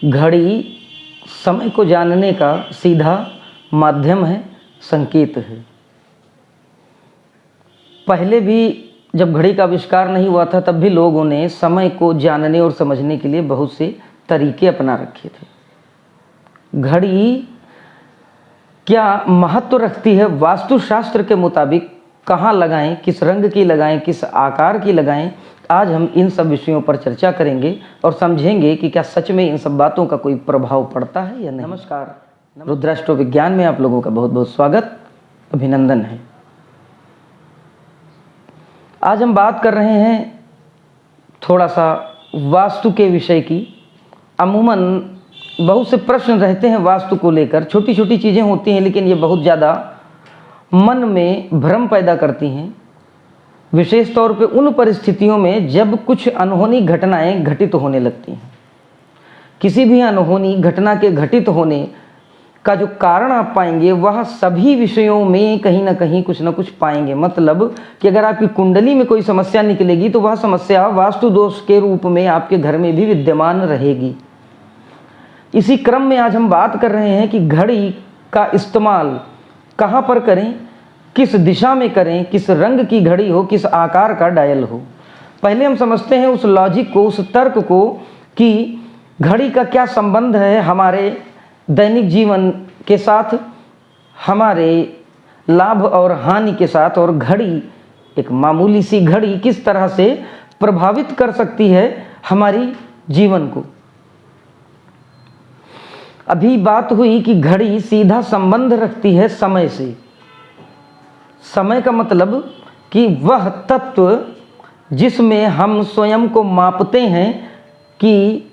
घड़ी समय को जानने का सीधा माध्यम है, संकेत है। पहले भी जब घड़ी का आविष्कार नहीं हुआ था तब भी लोगों ने समय को जानने और समझने के लिए बहुत से तरीके अपना रखे थे। घड़ी क्या महत्व रखती है वास्तुशास्त्र के मुताबिक, कहाँ लगाएं, किस रंग की लगाएं, किस आकार की लगाएं, आज हम इन सब विषयों पर चर्चा करेंगे और समझेंगे कि क्या सच में इन सब बातों का कोई प्रभाव पड़ता है या नहीं। नमस्कार, रुद्राष्ट्र विज्ञान में आप लोगों का बहुत बहुत स्वागत, अभिनंदन है। आज हम बात कर रहे हैं थोड़ा सा वास्तु के विषय की। अमूमन बहुत से प्रश्न रहते हैं वास्तु को लेकर, छोटी छोटी चीज़ें होती हैं लेकिन ये बहुत ज़्यादा मन में भ्रम पैदा करती हैं, विशेष तौर पे उन परिस्थितियों में जब कुछ अनहोनी घटनाएं घटित होने लगती हैं। किसी भी अनहोनी घटना के घटित होने का जो कारण आप पाएंगे वह सभी विषयों में कहीं ना कहीं कुछ ना कुछ पाएंगे। मतलब कि अगर आपकी कुंडली में कोई समस्या निकलेगी तो वह समस्या वास्तु दोष के रूप में आपके घर में भी विद्यमान रहेगी। इसी क्रम में आज हम बात कर रहे हैं कि घड़ी का इस्तेमाल कहाँ पर करें, किस दिशा में करें, किस रंग की घड़ी हो, किस आकार का डायल हो। पहले हम समझते हैं उस लॉजिक को, उस तर्क को कि घड़ी का क्या संबंध है हमारे दैनिक जीवन के साथ, हमारे लाभ और हानि के साथ, और घड़ी, एक मामूली सी घड़ी किस तरह से प्रभावित कर सकती है हमारी जीवन को। अभी बात हुई कि घड़ी सीधा संबंध रखती है समय से। समय का मतलब कि वह तत्व जिसमें हम स्वयं को मापते हैं कि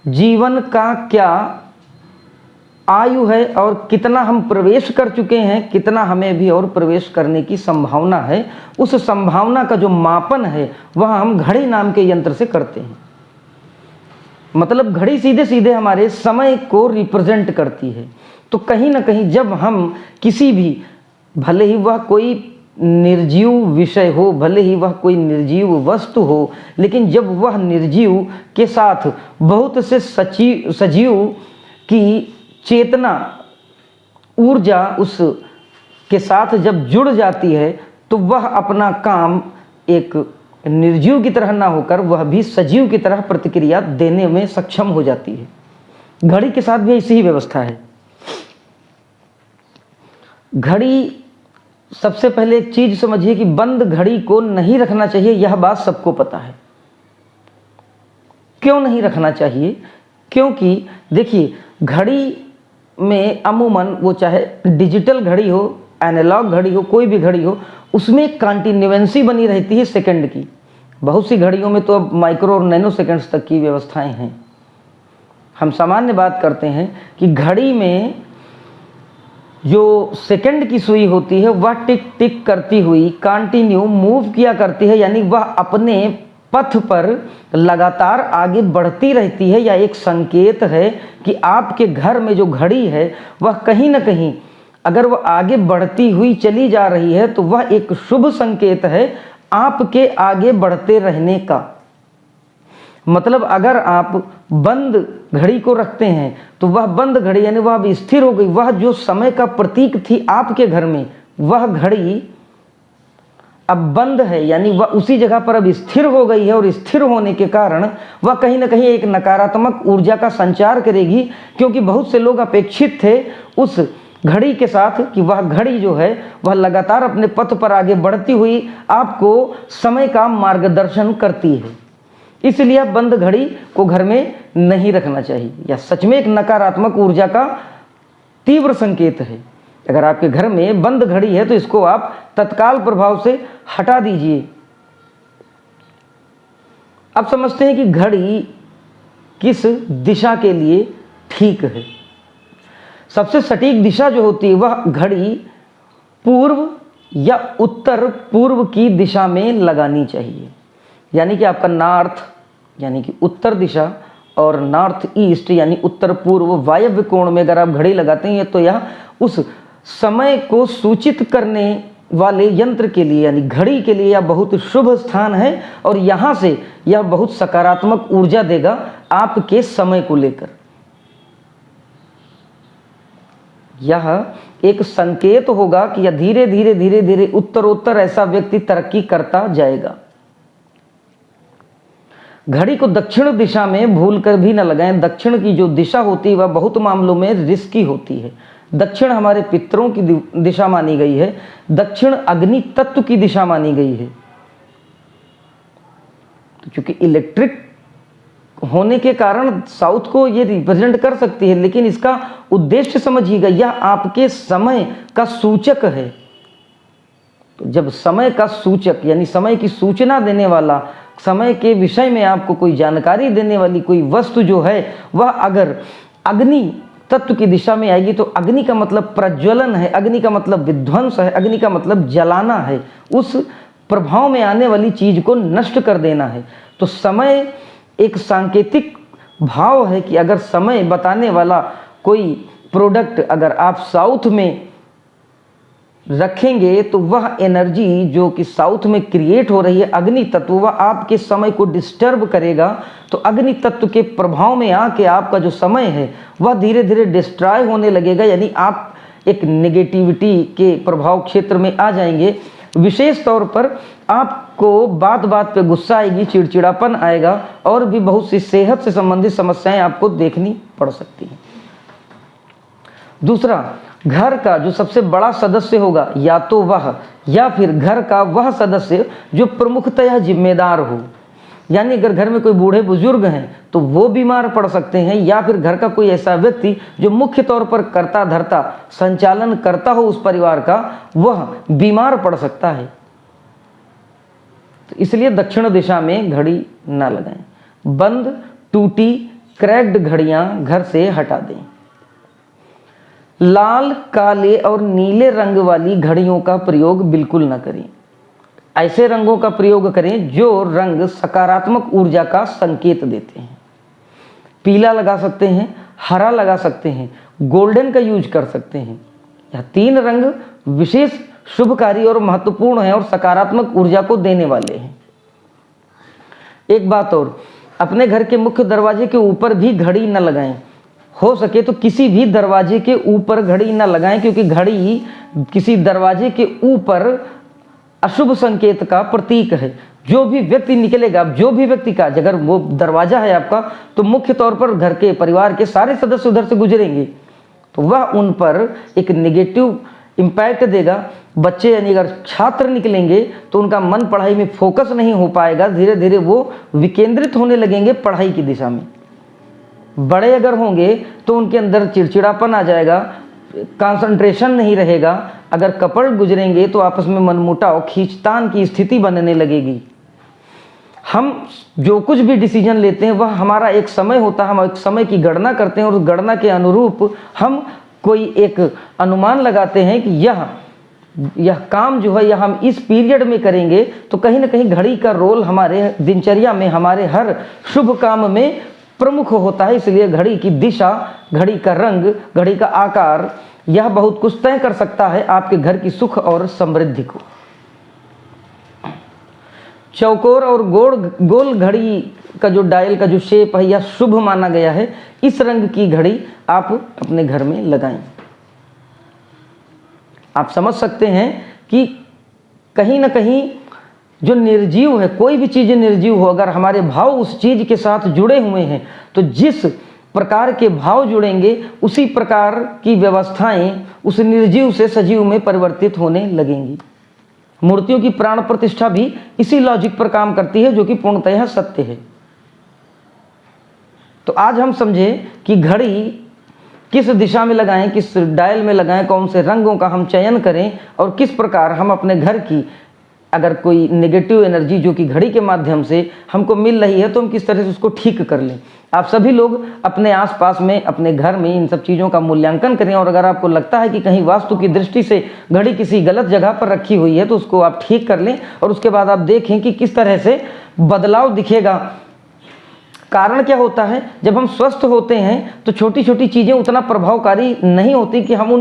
जीवन का क्या आयु है और कितना हम प्रवेश कर चुके हैं, कितना हमें भी और प्रवेश करने की संभावना है। उस संभावना का जो मापन है वह हम घड़ी नाम के यंत्र से करते हैं। मतलब घड़ी सीधे सीधे हमारे समय को रिप्रेजेंट करती है। तो कहीं ना कहीं जब हम किसी भी, भले ही वह कोई निर्जीव विषय हो, भले ही वह कोई निर्जीव वस्तु हो, लेकिन जब वह निर्जीव के साथ बहुत से सजीव की चेतना, ऊर्जा उस के साथ जब जुड़ जाती है तो वह अपना काम एक निर्जीव की तरह ना होकर वह भी सजीव की तरह प्रतिक्रिया देने में सक्षम हो जाती है। घड़ी के साथ भी ऐसी ही व्यवस्था है। घड़ी, सबसे पहले एक चीज समझिए कि बंद घड़ी को नहीं रखना चाहिए, यह बात सबको पता है। क्यों नहीं रखना चाहिए? क्योंकि देखिए, घड़ी में अमूमन वो चाहे डिजिटल घड़ी हो, एनालॉग घड़ी हो, कोई भी घड़ी हो, उसमें कंटिन्यूएंसी बनी रहती है सेकंड की। बहुत सी घड़ियों में तो अब माइक्रो और नैनो सेकंड्स तक की व्यवस्थाएं हैं। हम सामान्य बात करते हैं कि घड़ी में जो सेकंड की सुई होती है वह टिक टिक करती हुई कंटिन्यू मूव किया करती है, यानी वह अपने पथ पर लगातार आगे बढ़ती रहती है। या एक संकेत है कि आपके घर में जो घड़ी है वह कहीं ना कहीं अगर वह आगे बढ़ती हुई चली जा रही है तो वह एक शुभ संकेत है आपके आगे बढ़ते रहने का। मतलब अगर आप बंद घड़ी को रखते हैं तो वह बंद घड़ी यानी वह अब स्थिर हो गई। वह जो समय का प्रतीक थी आपके घर में, वह घड़ी अब बंद है, यानी वह उसी जगह पर अब स्थिर हो गई है। और स्थिर होने के कारण वह कहीं ना कहीं एक नकारात्मक ऊर्जा का संचार करेगी, क्योंकि बहुत से लोग अपेक्षित थे उस घड़ी के साथ कि वह घड़ी जो है वह लगातार अपने पथ पर आगे बढ़ती हुई आपको समय का मार्गदर्शन करती है। इसलिए आप बंद घड़ी को घर में नहीं रखना चाहिए। यह सच में एक नकारात्मक ऊर्जा का तीव्र संकेत है। अगर आपके घर में बंद घड़ी है तो इसको आप तत्काल प्रभाव से हटा दीजिए। अब समझते हैं कि घड़ी किस दिशा के लिए ठीक है। सबसे सटीक दिशा जो होती है वह घड़ी पूर्व या उत्तर पूर्व की दिशा में लगानी चाहिए। यानी कि आपका नॉर्थ यानी कि उत्तर दिशा और नॉर्थ ईस्ट यानी उत्तर पूर्व वायव्य कोण में अगर आप घड़ी लगाते हैं तो यह उस समय को सूचित करने वाले यंत्र के लिए यानी घड़ी के लिए यह बहुत शुभ स्थान है। और यहाँ से यह बहुत सकारात्मक ऊर्जा देगा आपके समय को लेकर। यह एक संकेत होगा कि यह धीरे धीरे धीरे धीरे उत्तरोत्तर ऐसा व्यक्ति तरक्की करता जाएगा। घड़ी को दक्षिण दिशा में भूल कर भी न लगाएं। दक्षिण की जो दिशा होती है वह बहुत मामलों में रिस्की होती है। दक्षिण हमारे पितरों की दिशा मानी गई है, दक्षिण अग्नि तत्व की दिशा मानी गई है। तो चूंकि इलेक्ट्रिक होने के कारण साउथ को ये रिप्रेजेंट कर सकती है, लेकिन इसका उद्देश्य समझिएगा, यह आपके समय का सूचक है। तो जब समय का सूचक यानी समय की सूचना देने वाला, समय के विषय में आपको कोई जानकारी देने वाली कोई वस्तु जो है वह अगर अग्नि तत्व की दिशा में आएगी, तो अग्नि का मतलब प्रज्वलन है, अग्नि का मतलब विध्वंस है, अग्नि का मतलब जलाना है, उस प्रभाव में आने वाली चीज को नष्ट कर देना है। तो समय एक सांकेतिक भाव है कि अगर समय बताने वाला कोई प्रोडक्ट अगर आप साउथ में रखेंगे तो वह एनर्जी जो कि साउथ में क्रिएट हो रही है अग्नि तत्व, वह आपके समय को डिस्टर्ब करेगा। तो अग्नि तत्व के प्रभाव में आके आपका जो समय है वह धीरे धीरे डिस्ट्रॉय होने लगेगा, यानी आप एक नेगेटिविटी के प्रभाव क्षेत्र में आ जाएंगे। विशेष तौर पर आपको बात बात पे गुस्सा आएगी, चिड़चिड़ापन आएगा और भी बहुत सी सेहत से संबंधित समस्याएं आपको देखनी पड़ सकती हैं। दूसरा, घर का जो सबसे बड़ा सदस्य होगा या तो वह या फिर घर का वह सदस्य जो प्रमुखतः जिम्मेदार हो, यानी अगर घर में कोई बूढ़े बुजुर्ग हैं तो वो बीमार पड़ सकते हैं, या फिर घर का कोई ऐसा व्यक्ति जो मुख्य तौर पर करता धरता संचालन करता हो उस परिवार का, वह बीमार पड़ सकता है। तो इसलिए दक्षिण दिशा में घड़ी ना लगाएं। बंद, टूटी, क्रैक्ड घड़ियां घर से हटा दें। लाल, काले और नीले रंग वाली घड़ियों का प्रयोग बिल्कुल न करें। ऐसे रंगों का प्रयोग करें जो रंग सकारात्मक ऊर्जा का संकेत देते हैं। पीला लगा सकते हैं, हरा लगा सकते हैं, गोल्डन का यूज कर सकते हैं। यह तीन रंग विशेष शुभकारी और महत्वपूर्ण हैं और सकारात्मक ऊर्जा को देने वाले हैं। एक बात और, अपने घर के मुख्य दरवाजे के ऊपर भी घड़ी न लगाएं। हो सके तो किसी भी दरवाजे के ऊपर घड़ी न लगाएं, क्योंकि घड़ी किसी दरवाजे के ऊपर अशुभ संकेत का प्रतीक है। जो भी व्यक्ति निकलेगा, जो भी व्यक्ति का अगर वो दरवाजा है आपका, तो मुख्य तौर पर घर के परिवार के सारे सदस्य उधर से गुजरेंगे तो वह उन पर एक नेगेटिव इम्पैक्ट देगा। बच्चे यानी अगर छात्र निकलेंगे तो उनका मन पढ़ाई में फोकस नहीं हो पाएगा, धीरे धीरे वो विकेंद्रित होने लगेंगे पढ़ाई की दिशा में। बड़े अगर होंगे तो उनके अंदर चिड़चिड़ापन आ जाएगा, कंसंट्रेशन नहीं रहेगा। अगर कपल गुजरेंगे तो आपस में मनमुटाव, खींचतान की स्थिति बनने लगेगी। हम जो कुछ भी डिसीजन लेते हैं वह हमारा एक समय होता है, हम एक समय की गणना करते हैं और उस गणना के अनुरूप हम कोई एक अनुमान लगाते हैं कि यह काम जो है यह हम इस पीरियड में करेंगे। तो कहीं ना कहीं घड़ी का रोल हमारे दिनचर्या में, हमारे हर शुभ काम में प्रमुख होता है। इसलिए घड़ी की दिशा, घड़ी का रंग, घड़ी का आकार, यह बहुत कुछ तय कर सकता है आपके घर की सुख और समृद्धि को। चौकोर और गोल घड़ी का जो डायल का जो शेप है यह शुभ माना गया है। इस रंग की घड़ी आप अपने घर में लगाएं। आप समझ सकते हैं कि कहीं ना कहीं जो निर्जीव है, कोई भी चीज़ निर्जीव हो, अगर हमारे भाव उस चीज़ के साथ जुड़े हुए हैं तो जिस प्रकार के भाव जुड़ेंगे उसी प्रकार की व्यवस्थाएं उस निर्जीव से सजीव में परिवर्तित होने लगेंगी। मूर्तियों की प्राण प्रतिष्ठा भी इसी लॉजिक पर काम करती है, जो कि पूर्णतः सत्य है। तो आज हम समझे कि घड़ी किस दिशा में लगाएं, किस डायल में लगाएं, कौन से रंगों का हम चयन करें और किस प्रकार हम अपने घर की अगर कोई नेगेटिव एनर्जी जो कि घड़ी के माध्यम से हमको मिल रही है तो हम किस तरह से उसको ठीक कर लें। आप सभी लोग अपने आसपास में, अपने घर में इन सब चीज़ों का मूल्यांकन करें और अगर आपको लगता है कि कहीं वास्तु की दृष्टि से घड़ी किसी गलत जगह पर रखी हुई है तो उसको आप ठीक कर लें और उसके बाद आप देखें कि किस तरह से बदलाव दिखेगा। कारण क्या होता है, जब हम स्वस्थ होते हैं तो छोटी छोटी चीज़ें उतना प्रभावकारी नहीं होती कि हम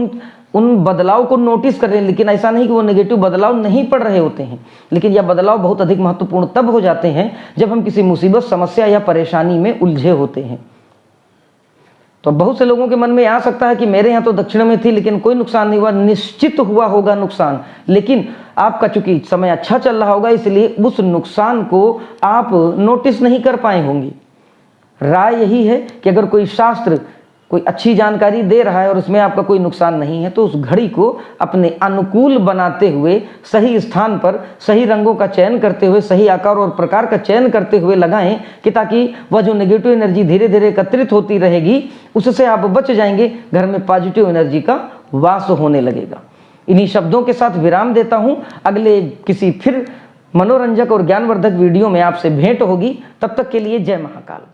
उन बदलाव को नोटिस कर रहे हैं। लेकिन ऐसा नहीं कि वो नेगेटिव बदलाव नहीं पड़ रहे होते हैं, लेकिन यह बदलाव बहुत अधिक महत्वपूर्ण तब हो जाते हैं जब हम किसी मुसीबत, समस्या या परेशानी में उलझे होते हैं। तो बहुत से लोगों के मन में आ सकता है कि मेरे यहाँ तो दक्षिण में थी लेकिन कोई नुकसान नहीं हुआ। निश्चित हुआ होगा नुकसान, लेकिन आपका चूंकि समय अच्छा चल रहा होगा इसलिए उस नुकसान को आप नोटिस नहीं कर पाए होंगे। राय यही है कि अगर कोई शास्त्र कोई अच्छी जानकारी दे रहा है और उसमें आपका कोई नुकसान नहीं है तो उस घड़ी को अपने अनुकूल बनाते हुए सही स्थान पर सही रंगों का चयन करते हुए सही आकार और प्रकार का चयन करते हुए लगाएं कि ताकि वह जो नेगेटिव एनर्जी धीरे धीरे एकत्रित होती रहेगी उससे आप बच जाएंगे, घर में पॉजिटिव एनर्जी का वास होने लगेगा। इन्हीं शब्दों के साथ विराम देता हूं। अगले किसी फिर मनोरंजक और ज्ञानवर्धक वीडियो में आपसे भेंट होगी। तब तक के लिए जय महाकाल।